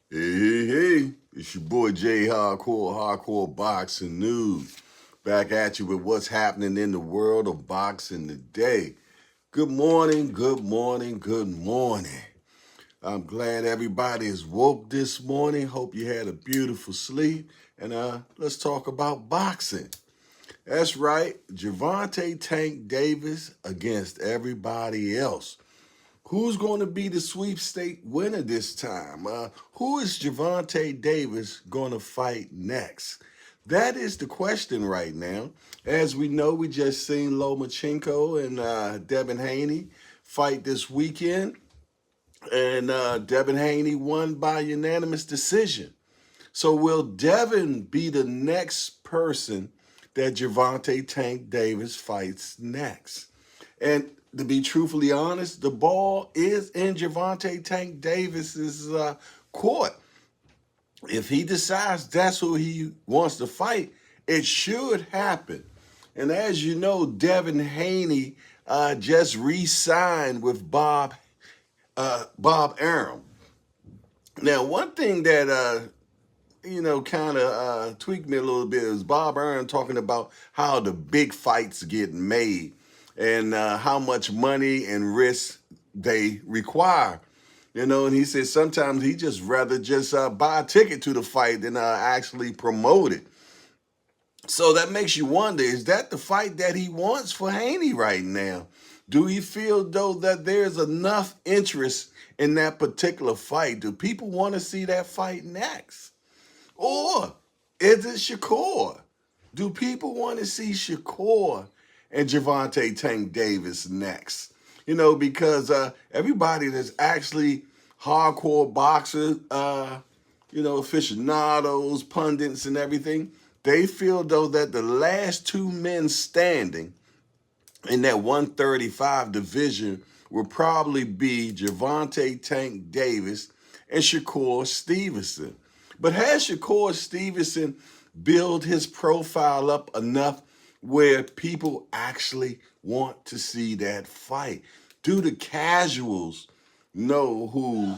Hey. It's your boy Jay Hardcore Boxing News. Back at you with what's happening in the world of boxing today. Good morning, good morning, good morning. I'm glad everybody is woke this morning. Hope you had a beautiful sleep. And let's talk about boxing. That's right, Gervonta Tank Davis against everybody else. Who's going to be the sweepstake winner this time? Who is Gervonta Davis going to fight next? That is the question right now. As we know, we just seen Lomachenko and Devin Haney fight this weekend, and Devin Haney won by unanimous decision. So will Devin be the next person that Gervonta Tank Davis fights next? And to be truthfully honest, the ball is in Gervonta Tank Davis's court. If he decides that's who he wants to fight, it should happen. And as you know, Devin Haney just re-signed with Bob Arum. Now, one thing that kind of tweaked me a little bit is Bob Arum talking about how the big fights get made and how much money and risk they require. And he said sometimes he just rather just buy a ticket to the fight than actually promote it. So that makes you wonder, is that the fight that he wants for Haney right now? Do he feel, though, that there's enough interest in that particular fight? Do people want to see that fight next? Or is it Shakur? Do people want to see Shakur and Gervonta Tank Davis next? Because everybody that's actually hardcore boxers, aficionados, pundits, and everything, they feel, though, that the last two men standing in that 135 division will probably be Gervonta Tank Davis and Shakur Stevenson. But has Shakur Stevenson built his profile up enough where people actually want to see that fight? Do the casuals know who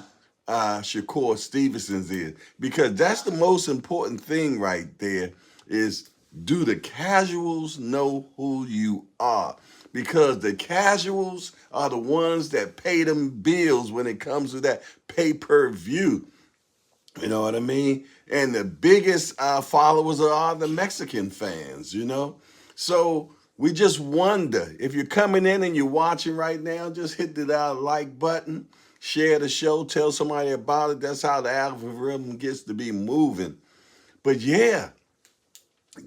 Shakur Stevenson is? Because that's the most important thing right there is, do the casuals know who you are? Because the casuals are the ones that pay them bills when it comes to that pay-per-view. You know what I mean? And the biggest followers are the Mexican fans. So we just wonder, if you're coming in and you're watching right now, just hit the like button, share the show, tell somebody about it. That's how the algorithm gets to be moving. But yeah,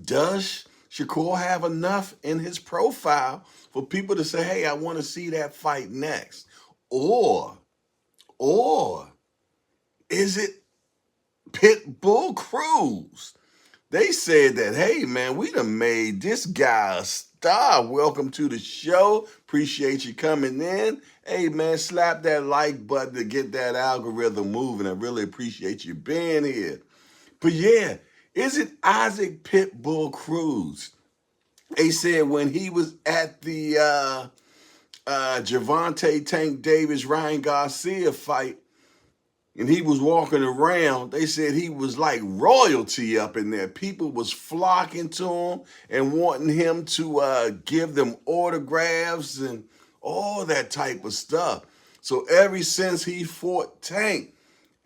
does Shakur have enough in his profile for people to say, hey, I want to see that fight next? Or is it Pitbull Cruz? They said that, hey, man, we done made this guy a star. Welcome to the show. Appreciate you coming in. Hey, man, slap that like button to get that algorithm moving. I really appreciate you being here. But yeah, is it Isaac Pitbull Cruz? They said when he was at the Gervonta Tank Davis Ryan Garcia fight, and he was walking around, they said he was like royalty up in there. People was flocking to him and wanting him to give them autographs and all that type of stuff. So ever since he fought Tank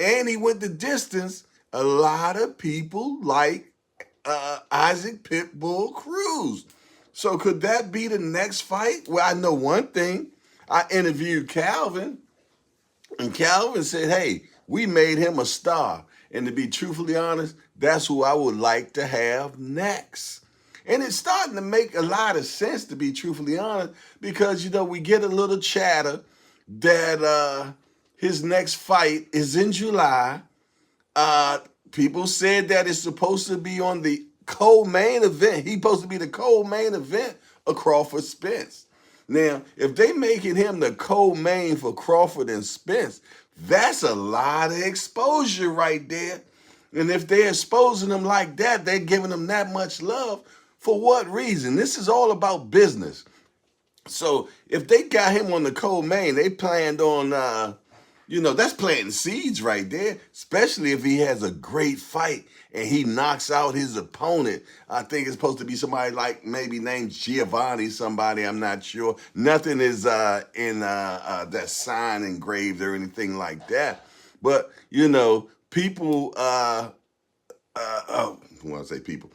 and he went the distance, a lot of people like Isaac Pitbull Cruz. So could that be the next fight? Well, I know one thing. I interviewed Calvin, and Calvin said, hey, we made him a star. And to be truthfully honest, that's who I would like to have next. And it's starting to make a lot of sense, to be truthfully honest, because, we get a little chatter that his next fight is in July. People said that it's supposed to be on the co-main event. He's supposed to be the co-main event of Crawford Spence. Now, if they making him the co-main for Crawford and Spence, that's a lot of exposure right there. And if they're exposing him like that, they're giving him that much love. For what reason? This is all about business. So if they got him on the co-main, they planned on That's planting seeds right there, especially if he has a great fight and he knocks out his opponent. I think it's supposed to be somebody like maybe named Giovanni, somebody, I'm not sure. Nothing is in that sign engraved or anything like that. But, people, when I say people,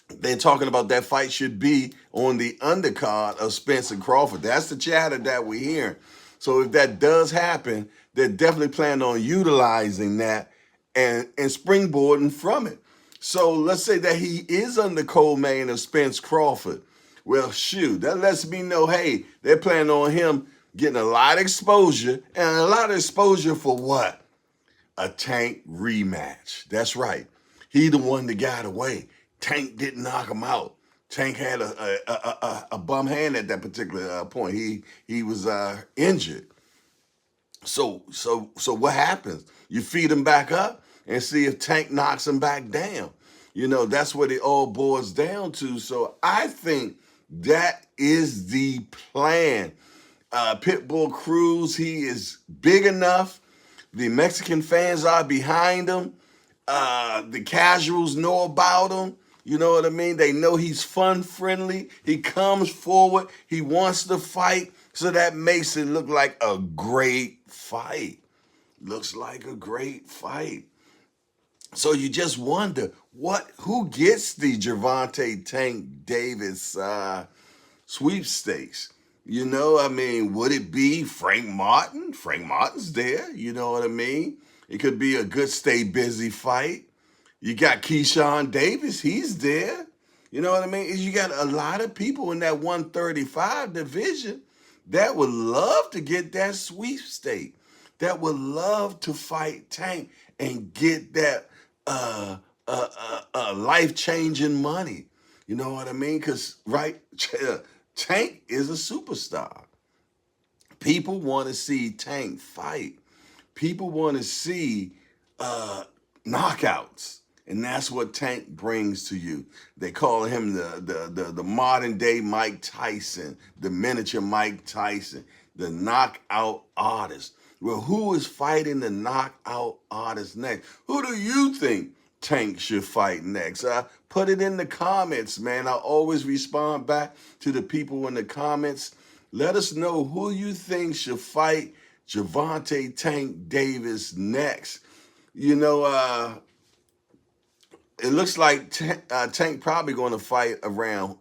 they're talking about that fight should be on the undercard of Spence and Crawford. That's the chatter that we're hearing. So if that does happen, they're definitely planning on utilizing that and springboarding from it. So let's say that he is on the co-main of Spence Crawford. Well, shoot, that lets me know, hey, they're planning on him getting a lot of exposure, and a lot of exposure for what? A Tank rematch. That's right. He the one that got away. Tank didn't knock him out. Tank had a bum hand at that particular point. He was injured. So what happens? You feed him back up and see if Tank knocks him back down. That's what it all boils down to. So I think that is the plan. Pitbull Cruz, he is big enough. The Mexican fans are behind him. The casuals know about him. You know what I mean? They know he's fun friendly. He comes forward. He wants to fight. So that makes it look like a great fight. Looks like a great fight. So you just wonder who gets the Gervonta Tank Davis sweepstakes? Would it be Frank Martin? Frank Martin's there. You know what I mean? It could be a good stay busy fight. You got Keyshawn Davis. He's there. You know what I mean? You got a lot of people in that 135 division that would love to get that sweepstake, that would love to fight Tank and get that life-changing money. You know what I mean? Because, right, Tank is a superstar. People want to see Tank fight. People want to see knockouts. And that's what Tank brings to you. They call him the modern day Mike Tyson, the miniature Mike Tyson, the knockout artist. Well, who is fighting the knockout artist next? Who do you think Tank should fight next? Put it in the comments, man. I always respond back to the people in the comments. Let us know who you think should fight Gervonta Tank Davis next. It looks like Tank probably going to fight around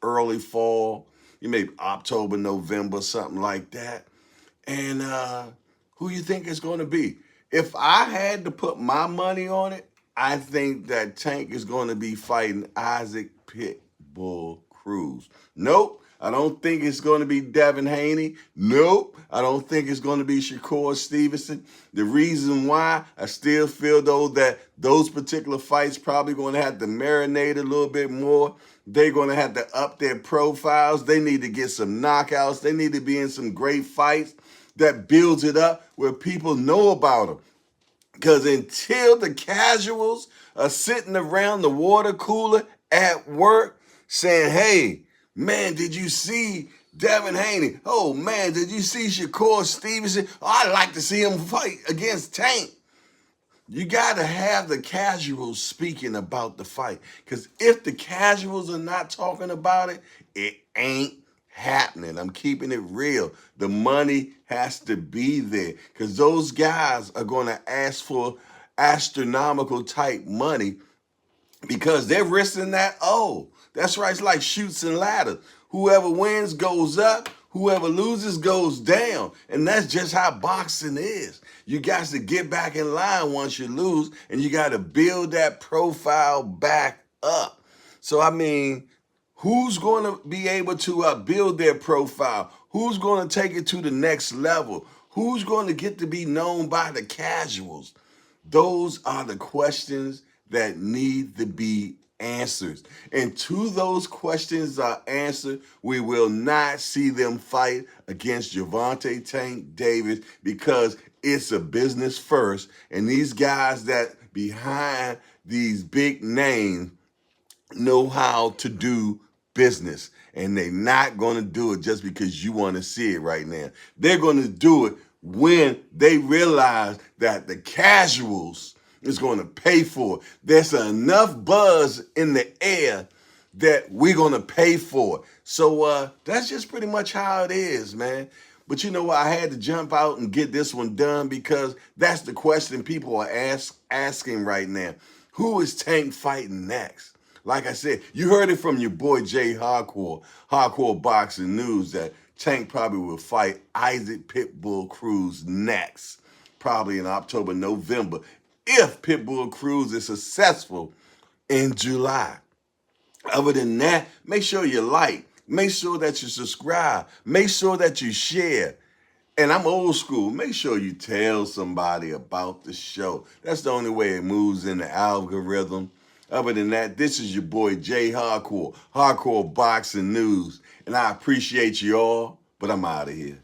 early fall, maybe October, November, something like that. And who you think is going to be? If I had to put my money on it, I think that Tank is going to be fighting Isaac Pitbull Cruz. Nope. I don't think it's going to be Devin Haney. Nope. I don't think it's going to be Shakur Stevenson. The reason why, I still feel, though, that those particular fights probably going to have to marinate a little bit more. They're going to have to up their profiles. They need to get some knockouts. They need to be in some great fights that builds it up where people know about them. Because until the casuals are sitting around the water cooler at work saying, hey, man, did you see Devin Haney? Oh, man, did you see Shakur Stevenson? Oh, I'd like to see him fight against Tank. You got to have the casuals speaking about the fight. Because if the casuals are not talking about it, it ain't happening. I'm keeping it real. The money has to be there. Because those guys are going to ask for astronomical type money because they're risking that. Oh, that's right. It's like Chutes and Ladders. Whoever wins goes up. Whoever loses goes down. And that's just how boxing is. You got to get back in line once you lose, and you got to build that profile back up. So, who's going to be able to build their profile? Who's going to take it to the next level? Who's going to get to be known by the casuals? Those are the questions that need to be answered. And to those questions are answered, we will not see them fight against Gervonta Tank Davis because it's a business first. And these guys that behind these big names know how to do business. And they're not going to do it just because you want to see it right now. They're going to do it when they realize that the casuals is going to pay for it. There's enough buzz in the air that we're going to pay for it. So that's just pretty much how it is, man. But you know what? I had to jump out and get this one done because that's the question people are asking right now. Who is Tank fighting next? Like I said, you heard it from your boy Jay Hardcore Boxing News, that Tank probably will fight Isaac Pitbull Cruz next, probably in October, November, if Pitbull Cruz is successful in July. Other than that, make sure you like, make sure that you subscribe, make sure that you share. And I'm old school. Make sure you tell somebody about the show. That's the only way it moves in the algorithm. Other than that, this is your boy Jay Hardcore Boxing News. And I appreciate you all, but I'm out of here.